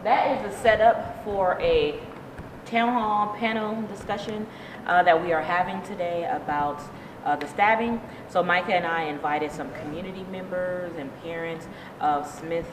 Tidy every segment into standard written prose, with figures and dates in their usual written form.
that is a setup for a town hall panel discussion that we are having today about the stabbing. So Micah and I invited some community members and parents of Smith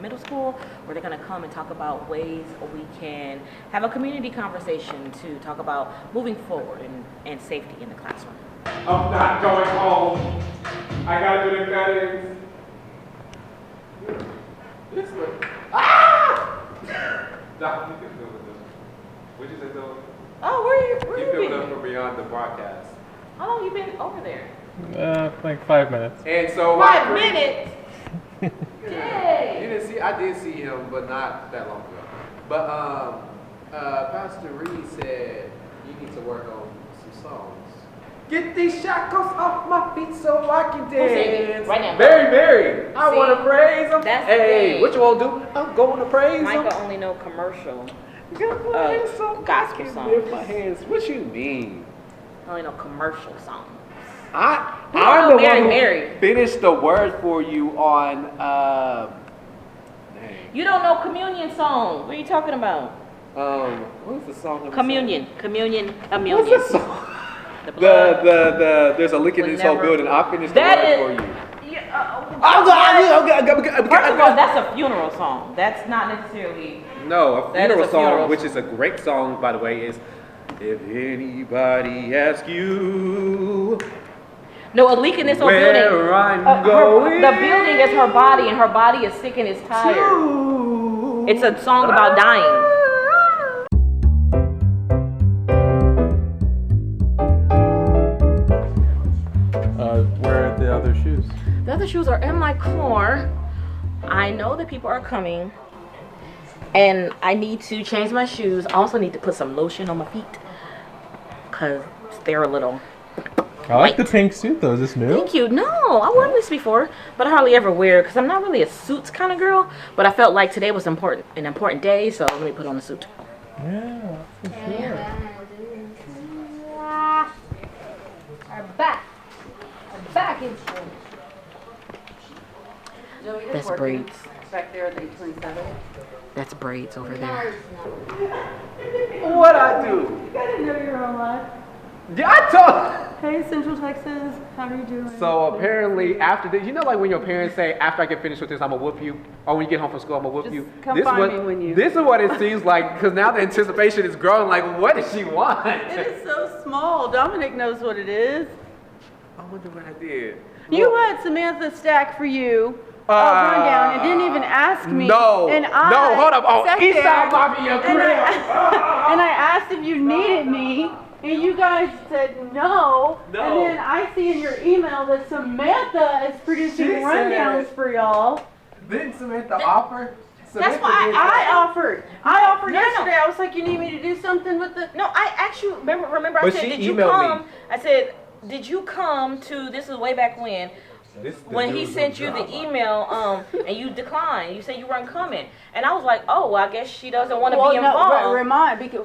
Middle School, where they're going to come and talk about ways we can have a community conversation to talk about moving forward and safety in the classroom. I'm not going home. I gotta do the cuttings. This way. Ah! Doc, you can film with this. What'd you say, Dylan? Oh, where you filmed been? up from beyond the broadcast. How long you been over there? Like 5 minutes. And so 5 minutes? Yay! You didn't see, I did see him, but not that long ago. But Pastor Reed said you need to work on some songs. Get these shackles off my feet so I can dance. Right now. Mary, I See, want to praise him. that's the Hey, thing. what you want to do? I'm going to praise him. Micah only know commercial So gospel I can songs. lift my hands. What you mean? only know commercial songs. I'm the Mary, one who Mary. finished the word for you on. You don't know communion song. What are you talking about? What's the song? that we Communion. Communion. sang? Communion. What's the song? The blood. The there's a leak in Will this whole never- building. I finished the That word is- for you. First of all, that's a funeral song. That's not necessarily. No, a That is funeral a song, funeral which song. is a great song, by the way, is if anybody asks you No, a leak in this whole building. where I'm going. The building is her body, and her body is sick and is tired. It's a song about dying. Where are the other shoes? The other shoes are in my car. I know that people are coming, and I need to change my shoes. I also need to put some lotion on my feet because they're a little. I like the pink suit though. Is this new? Thank you. No, I worn this before, but I hardly ever wear it because I'm not really a suits kind of girl. But I felt like today was an important day, so let me put on a suit. Yeah, for sure. Our back. Our back is full. That's braids. Back there at 827. That's braids over there. What I do? You gotta know you're on live. Yeah, I told. Hey, Central Texas, how are you doing? So apparently, after this, you know, like when your parents say, "After I get finished with this, I'm gonna whoop you," or when you get home from school, I'm gonna whoop Just you. come This find what, me when you- This is what it seems like, because now the anticipation is growing. Like, what does she want? It is so small. Dominic knows what it is. I wonder what I did. You had Samantha stack for you. Rundown and didn't even ask me. No, and no, hold up. Oh, sat Eastside there Mafia and crib. and I asked if you needed me, and you guys said no. No. And then I see in your email that Samantha is producing She said- rundowns for y'all. Didn't Samantha offer? That's why did I offered. I offered No, no. yesterday. I was like, you need me to do something with the. No, I actually remember I But said, she did you emailed come? me. I said, did you come to, this is way back when he sent you the email, and you declined. You said you weren't coming. And I was like, oh, well, I guess she doesn't want to be involved.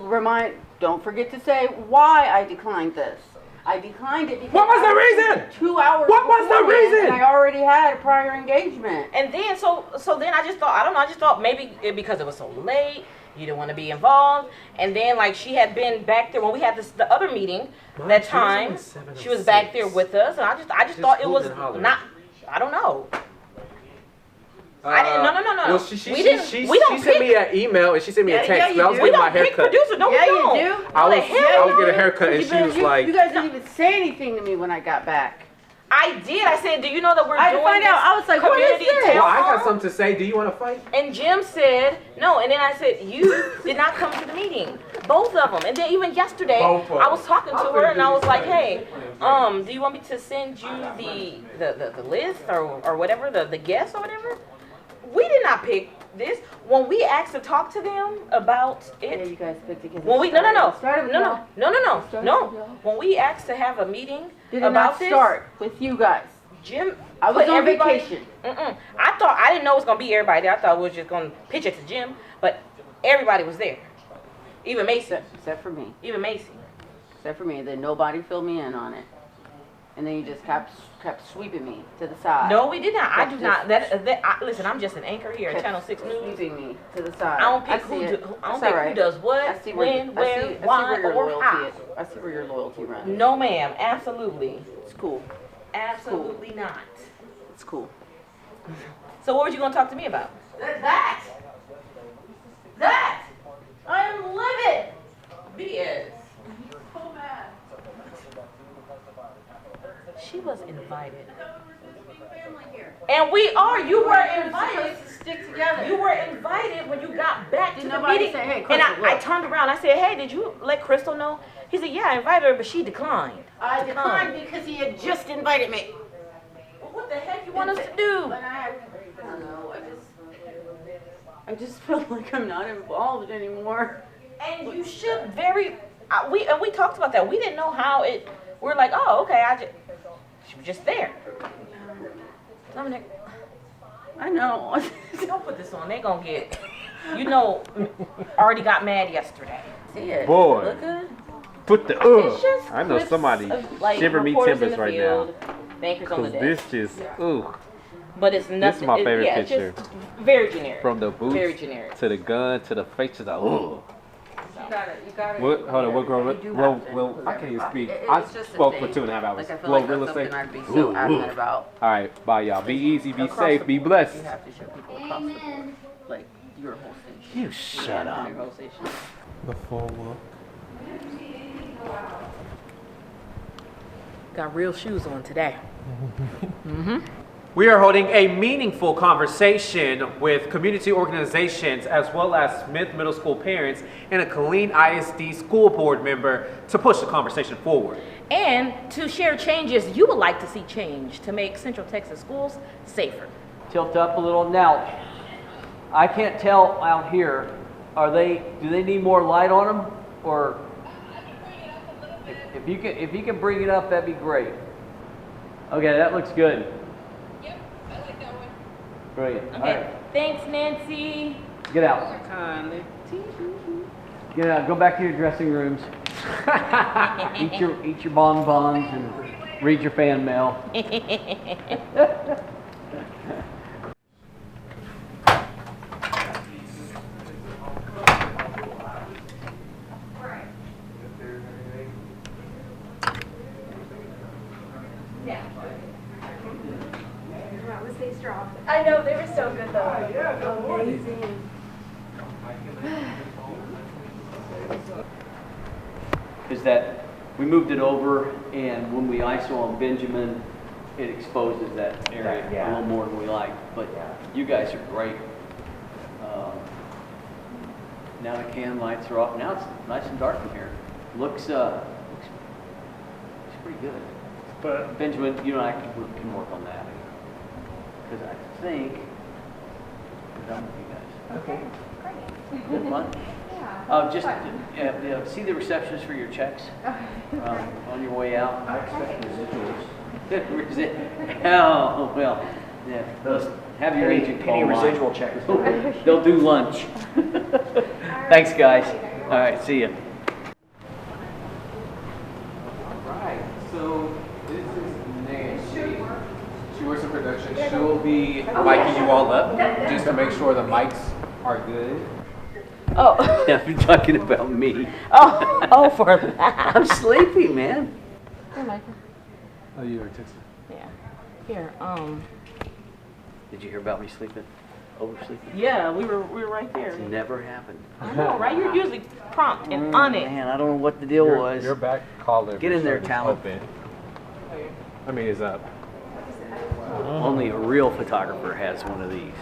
Remind. Don't forget to say why I declined this. I declined it because What was the reason? 2 hours. What was the beforehand, reason? And I already had a prior engagement. And then, so then I just thought, I don't know, I just thought maybe because it was so late, you didn't want to be involved. And then, like, she had been back there when we had the other meeting that time. She was back there with us, and I just thought it was not, I don't know. I didn't, no. Well, she we don't sent me an email and she sent me a Yeah, text. yeah, and I was you We getting my don't pick haircut. producer, no, Yeah, we you don't. do. I was hell getting a haircut and she was like, you guys didn't even say anything to me when I got back. I did. I said, do you know that we're I had to doing find out. I was like, what is community this? town well, I got hall? something to say. Do you want to fight? And Jim said no, and then I said you did not come to the meeting, both of them. And then even yesterday, Both of I was them. talking to I'm her, gonna and do I was this like, thing. hey, do you want me to send you the list or whatever, the guests or whatever? We did not pick this. When we asked to talk to them about Yeah, you it, guys picked together. when we no, Started with y'all. Started no, with y'all. when we asked to have a meeting Did it about not this, start with you guys? Jim. I was put on everybody- vacation. I didn't know it was gonna be everybody there. I thought we was just gonna pitch it to Jim, but everybody was there. Even Macy. Except for me. Even Macy. Except for me. Then nobody filled me in on it. and then you just kept sweeping me to the side. No, we did not. I do Just- not. Listen, I'm just an anchor here at kept Channel 6 News. sweeping me to the side. I don't pick see it. I don't That's pick all who right. does I what, see where when, where, I see why, where your or loyalty how. is. I see where your loyalty runs. No, ma'am. Absolutely. It's cool. Absolutely not. It's cool. So what were you going to talk to me about? That! I am livid! BS. So mad. She was invited. And we are. You were invited. Stick together. You were invited when you got back to the nobody meeting. say, "Hey, and Crystal, I look." turned around. I said, hey, did you let Crystal know? He said, yeah, I invited her, but she declined. I declined because he had just invited me. Well, what the heck you want us to do? But I don't know. I just feel like I'm not involved anymore. And you should we talked about that. We didn't know how it. We're like, oh, okay. She was just there. Dominic, I know. don't put this on. They gonna get. Already got mad yesterday. See it. Boy. Look good. Put the It's just I know clips somebody of, like, shiver me reporters in timbers the right field, now. Bankers on the Cause desk. this just But it's nothing. is my favorite it's picture. just very generic. from the Very boots generic. to the gun to the face to the You got it. What? Hold on. What girl? You do have to. Well, I can't even speak. It's I just a spoke for thing. 2.5 hours. Like I feel Well, like real that's estate. something I'd be so adamant about. All right, bye y'all. Be easy, be Across safe, the be board, blessed. You have to show people across the board, like your whole station. You shut up. Your whole station. The full look. Got real shoes on today. We are holding a meaningful conversation with community organizations as well as Smith Middle School parents and a Killeen ISD school board member to push the conversation forward. And to share changes you would like to see change to make Central Texas schools safer. Tilt up a little. Now, I can't tell out here, do they need more light on them? Or if you can bring it up, that'd be great. Okay, that looks good. Yep, I like that one. Brilliant. All Okay. right, Thanks, Nancy. get out. Kindly. Get out. Go back to your dressing rooms. eat your bonbons and read your fan mail. I know, they were so good though. Amazing. Is that we moved it over, and when we ISO on Benjamin, it exposes that area a little more than we like. But you guys are great. Now the can lights are off. Now it's nice and dark in here. Looks pretty good. But Benjamin, you and I can work on that, because I think we're done with you guys. Okay, great. Good fun. Yeah. Just see the receptionist for your checks on your way out. I expect residuals. Oh, well, yeah. Have your agent call mine. residual checks. They'll do lunch. Thanks, guys. All right, see ya. Right, so this is Nancy. She works in production. She'll be miking you all up just to make sure the mics are good. Oh, Yeah, you're talking about me. oh, for that. I'm sleepy, man. Here, Micah. Oh, you were texting. Yeah. Here. Did you hear about me sleeping? Oversleeping? Yeah, we were right there. It's never happened. I know, right? You're usually prompt and on it. Man, I don't know what the deal was. Your back collar. Get in there, talent. Open. I mean, it's up. Only a real photographer has one of these.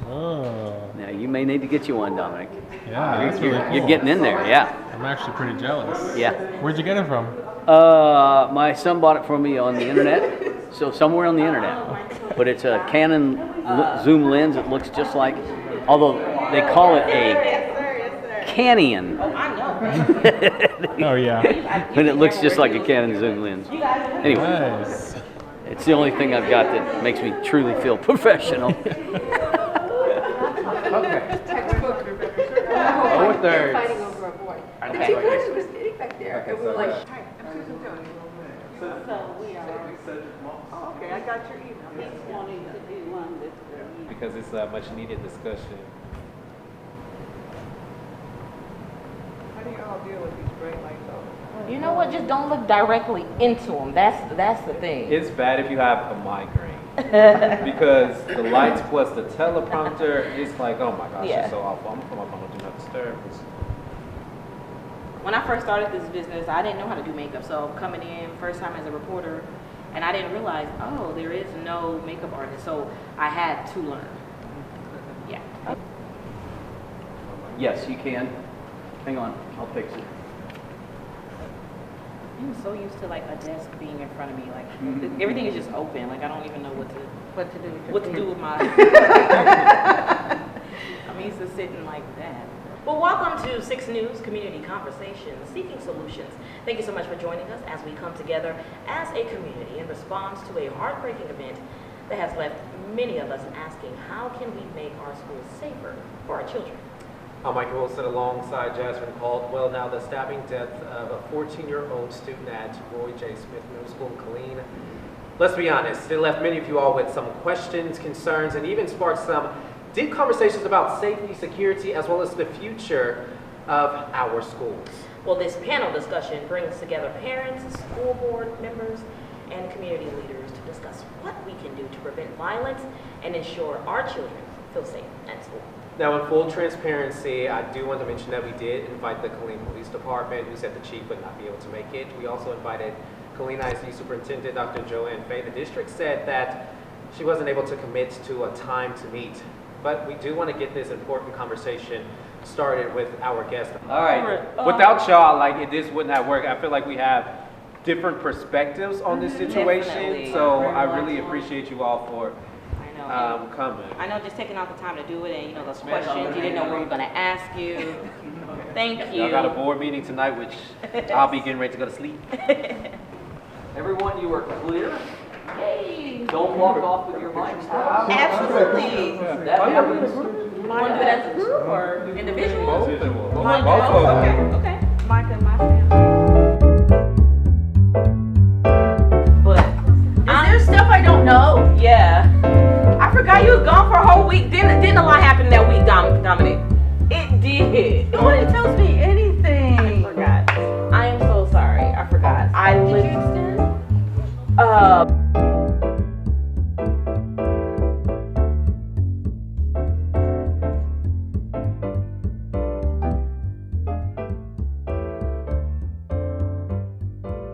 Oh, Now, you may need to get you one, Dominic. yeah, that's really cool. You're getting in there, yeah. I'm actually pretty jealous. Yeah. Where'd you get it from? My son bought it for me on the internet, so somewhere on the internet. But it's a Canon zoom lens. It looks just like, although they call it a Canyon, I know. Oh, yeah. but it looks just like a Canon zoom lens. Anyway, Nice. it's the only thing I've got that makes me truly feel professional. Lower third. Fighting over a boy. I The two guys were sitting back there, and we were like, "Hi, I'm Susan Tony." So the So we are. Oh, okay, I got your email. He's wanting to do one this week. Because it's a much needed discussion. How do y'all deal with these bright lights on? You know what? Just don't look directly into them. That's the thing. It's bad if you have a migraine. Because the lights plus the teleprompter, it's like, oh my gosh, Yeah. it's so awful. I'm gonna put my phone on Do Not Disturb. When I first started this business, I didn't know how to do makeup. So coming in first time as a reporter, and I didn't realize, oh, there is no makeup artist. So I had to learn. Yeah. Yes, you can. Hang on, I'll fix it. I'm so used to like a desk being in front of me. Like everything is just open. Like I don't even know what to do with my. I'm used to sitting like that. Well, welcome to 6 News Community Conversations, Seeking Solutions. Thank you so much for joining us as we come together as a community in response to a heartbreaking event that has left many of us asking, how can we make our schools safer for our children? I'm Micah Wilson alongside Jasmin Caldwell. Now, the stabbing death of a 14-year-old student at Roy J. Smith Middle School in Killeen. Let's be honest, it left many of you all with some questions, concerns, and even sparked some deep conversations about safety, security, as well as the future of our schools. Well, this panel discussion brings together parents, school board members, and community leaders to discuss what we can do to prevent violence and ensure our children feel safe at school. Now, in full transparency, I do want to mention that we did invite the Killeen Police Department, who said the chief would not be able to make it. We also invited Killeen ISD Superintendent Dr. Joanne Fay. The district said that she wasn't able to commit to a time to meet, but we do want to get this important conversation started with our guest. All right. Without y'all, like this wouldn't have worked. I feel like we have different perspectives on this situation. Definitely. So I really appreciate you all for I know. coming. I know, just taking out the time to do it, and you know those questions you didn't know what we were going to ask you. Thank you. Y'all got a board meeting tonight, which I'll be getting ready to go to sleep. Everyone, you are clear. Yay. Don't walk off with your mics. Absolutely. That happens. You want to do it as a group or individual? Both. Okay. Micah and my family. But Is there stuff I don't know? yeah, I forgot you was gone for a whole week. Didn't a lot happen that week, Dominic? It did. Nobody tells me anything. I forgot. I am so sorry. I forgot. Did you extend?